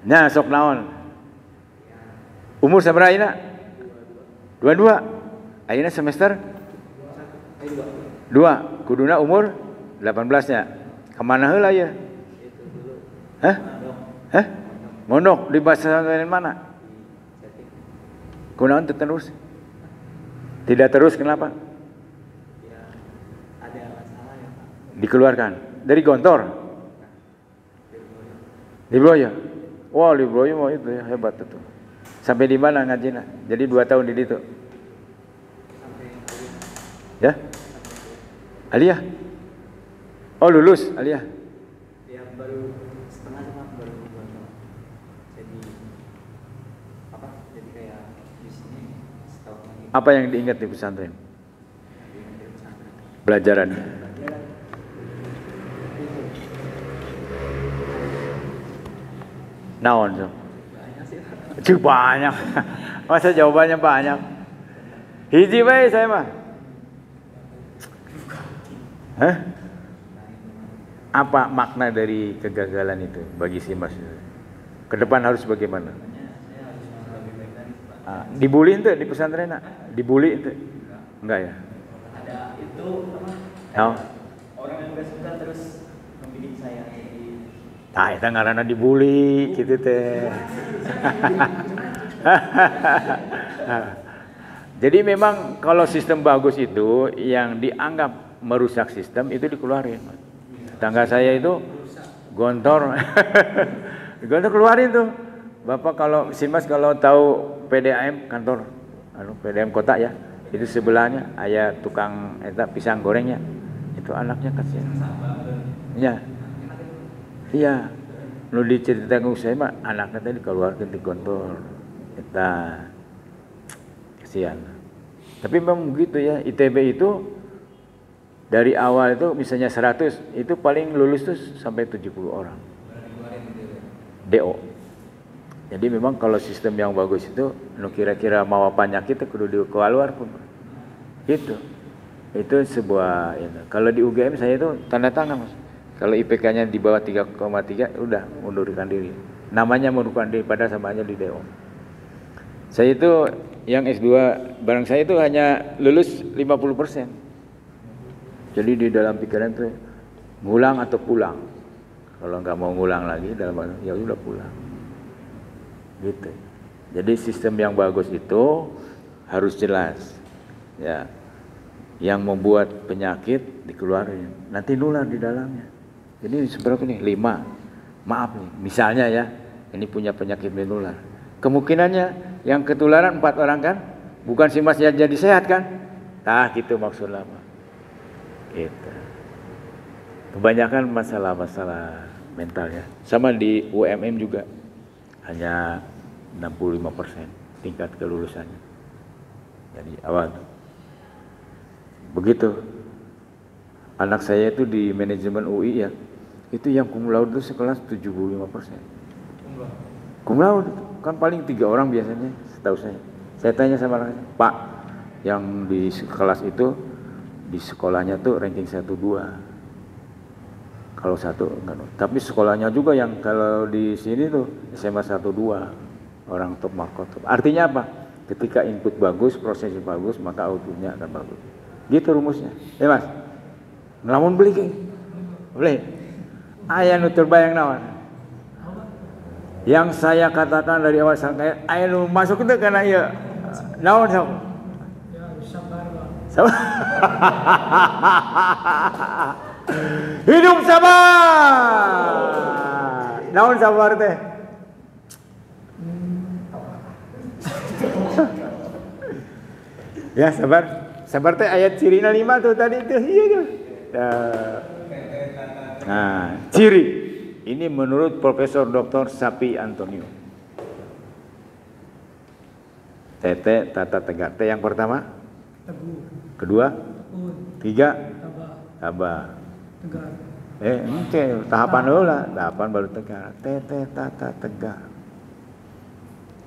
Nah, sok naon? Umur sabaraha ayeuna? 22. Ayeuna semester? 2. Kuduna umur 18-nya. Kemana heula ya? Mondok di bahasa mana? Kunaon teu terus? Tidak terus kenapa? Dikeluarkan dari Gontor, di Broyo. Wah, di Broyo mau itu ya, hebat itu. Sampai di mana ngajinya? Jadi 2 tahun di situ. Ya? Aliyah. Oh, lulus Aliyah. Ya baru setengah cuma baru 2 tahun. Jadi apa? Jadi kayak di sini setahun lagi. Apa yang diingat di pesantren? Pelajaran. Naon so? Banyak. Masa jawabannya banyak? Hiji bae saya mah. Apa makna dari kegagalan itu bagi si Mas? Ke depan harus bagaimana? Dibully ente di pesantren? Dibully ente? Enggak ya? Ada itu apa? Orang yang gak suka terus membidik saya. Itu ngaranna dibully gitu teh. Jadi memang kalau sistem bagus itu yang dianggap merusak sistem itu dikeluarin. Tetangga saya itu Gontor. Gontor keluarin tuh. Bapak kalau Simas kalau tahu PDAM kantor PDAM kota ya, itu sebelahnya aya tukang pisang gorengnya. Itu anaknya kasihan. Ya. Iya, nu diceritakan saya mah anaknya tadi dikeluarkan di Gontor, kita kasihan. Tapi memang begitu ya, ITB itu dari awal itu misalnya 100, itu paling lulus tuh sampai 70 orang. DO. Jadi memang kalau sistem yang bagus itu, nu kira-kira mau penyakit itu kudu dikeluar pun. Gitu. Itu sebuah kalau di UGM saya itu tanda tangan Mas. Kalau IPK-nya di bawah 3,3 udah mundurkan diri. Namanya mundurkan diri padahal sama aja di DO. Saya itu yang S2 bareng saya itu hanya lulus 50%. Jadi di dalam pikiran tuh ngulang atau pulang. Kalau nggak mau ngulang lagi dalam ya udah pulang. Gitu. Jadi sistem yang bagus itu harus jelas. Ya. Yang membuat penyakit dikeluarin, nanti nular di dalamnya. Jadi seberapa nih? 5. Maaf nih, misalnya ya, ini punya penyakit menular. Kemungkinannya yang ketularan 4 orang kan, bukan si Mas yang jadi sehat kan? Nah, gitu maksudnya Pak. Gitu. Kebanyakan masalah-masalah mental ya. Sama di UMM juga, hanya 65% tingkat kelulusannya. Jadi awal. Begitu. Anak saya itu di manajemen UI ya, itu yang cum laude itu sekelas 75%. Cum laude kan paling 3 orang biasanya, setahu saya. Saya tanya sama anaknya, Pak, yang di kelas itu di sekolahnya tuh ranking 1-2. Kalau 1 enggak, tapi sekolahnya juga yang kalau di sini tuh SMA 1-2 orang top markot. Artinya apa? Ketika input bagus, prosesnya bagus, maka outputnya akan bagus. Gitu rumusnya. Ya Mas. Ngelamun beli ke? Boleh. Aya nu terbayang naon? Yang saya katakan dari awal sampai aya nu masuk itu karena ieu naon sok? Ya sabar, Bang. Sabar. Hidup sabar. Naon sabar teh? Ya sabar. Sabar teh ayat cirina 5 tuh tadi tuh. Iya tuh. Nah, ciri ini menurut Profesor Dr. Sapi Antonio. Tete tata tegak. T yang pertama? Teguh. Kedua? Tekun. 3? Tabah. Tegar. Tahapan dulu lah. Tahapan baru tegar. Tete tata tegak.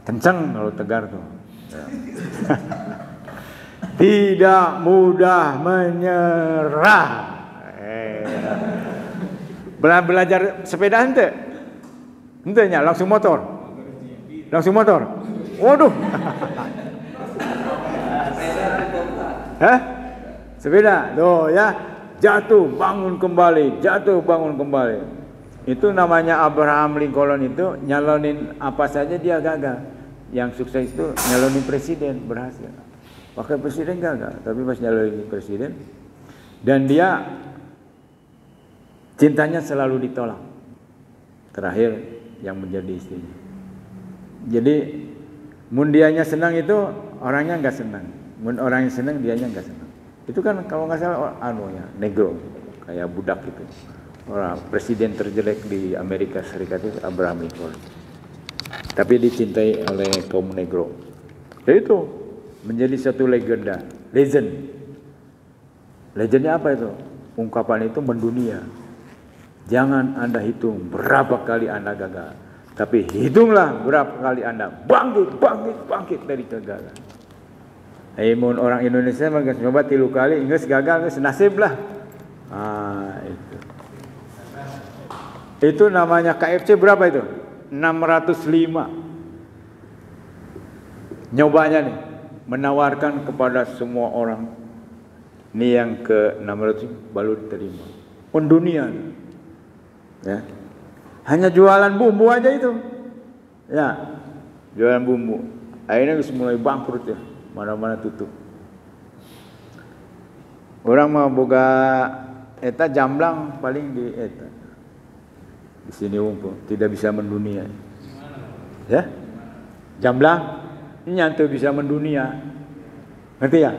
Kenceng kalau tegar tuh. Ya. Tidak mudah menyerah. Belajar sepeda ente? Entenya langsung motor. Langsung motor. Waduh. Hah? Sepeda. Tuh ya. Jatuh, bangun kembali. Jatuh, bangun kembali. Itu namanya Abraham Lincoln itu nyalonin apa saja dia gagal. Yang sukses itu nyalonin presiden berhasil. Wakil presiden gagal, tapi pas nyalonin presiden dan dia cintanya selalu ditolak. Terakhir yang menjadi istrinya. Jadi mun dianya senang itu orangnya nggak senang. Mun orangnya senang dianya nggak senang. Itu kan kalau nggak salah negro kayak budak gitu. Orang presiden terjelek di Amerika Serikat itu Abraham Lincoln. Tapi dicintai oleh kaum negro. Jadi itu menjadi satu legenda, legend. Legendnya apa itu? Ungkapan itu mendunia. Jangan Anda hitung berapa kali Anda gagal, tapi hitunglah berapa kali Anda bangkit dari kegagalan. Mun orang Indonesia mah coba 3 kali, geus gagal geus nasib lah. Itu. Itu namanya KFC berapa itu? 605. Nyobanya nih, menawarkan kepada semua orang. Ini yang ke 600 baru diterima. Pendunia. Ya. Hanya jualan bumbu aja itu. Ya. Jualan bumbu. Akhirnya harus mulai bangkrut ya. Mana-mana tutup. Orang mau boga eta jamblang paling di eta. Di sini unggul, tidak bisa mendunia. Ya? Jamblang ini nyantu bisa mendunia. Ngerti ya?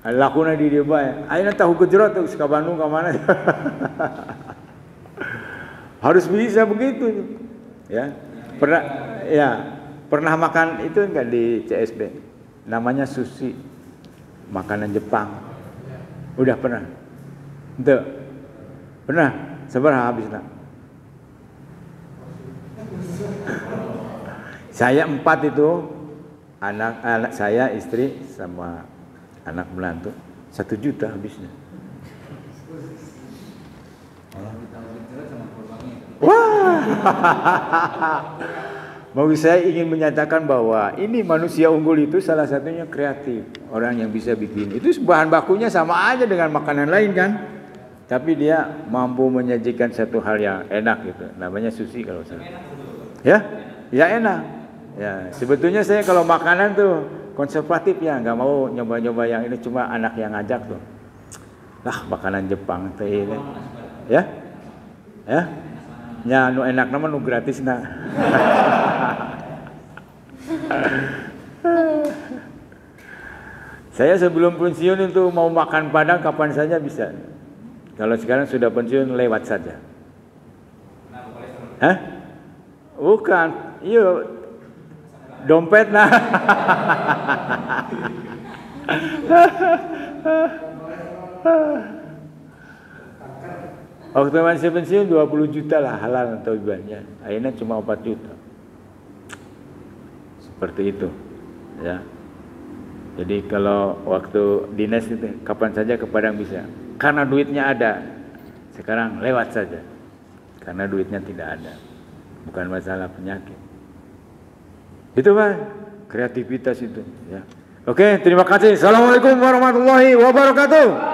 Lakuna di dia bae. Ayeuna tahu gejrot tuh ka Bandung ka mana. Harus bisa begitu. Ya. Pernah makan itu enggak di CSB? Namanya sushi. Makanan Jepang. Udah pernah? Ente. Pernah? Seberapa habis nak? Saya 4 itu, anak saya, istri sama anak menantu 1 juta habisnya. Wah, Mau saya ingin menyatakan bahwa ini manusia unggul itu salah satunya kreatif. Orang yang bisa bikin. Itu bahan bakunya sama aja dengan makanan lain kan. Tapi dia mampu menyajikan satu hal yang enak gitu. Namanya sushi kalau saya. Ya? Ya enak. Ya, sebetulnya saya kalau makanan tuh konservatif ya, nggak mau nyoba-nyoba yang ini, cuma anak yang ngajak tuh. Lah makanan Jepang teh ya. Ya. Ya nu enak nama nu gratis na. Saya sebelum pensiun itu mau makan Padang kapan saja bisa. Kalau sekarang sudah pensiun lewat saja. Hah? Bukan. Iya. Dompet nah. Waktu masih pensiun 20 juta lah halal atau ibaratnya. Akhirnya cuma 4 juta. Seperti itu. Ya. Jadi kalau waktu dinas itu kapan saja ke Padang bisa. Karena duitnya ada. Sekarang lewat saja. Karena duitnya tidak ada. Bukan masalah penyakit. Itu Pak, kreativitas itu ya. Oke, terima kasih. Assalamualaikum warahmatullahi wabarakatuh.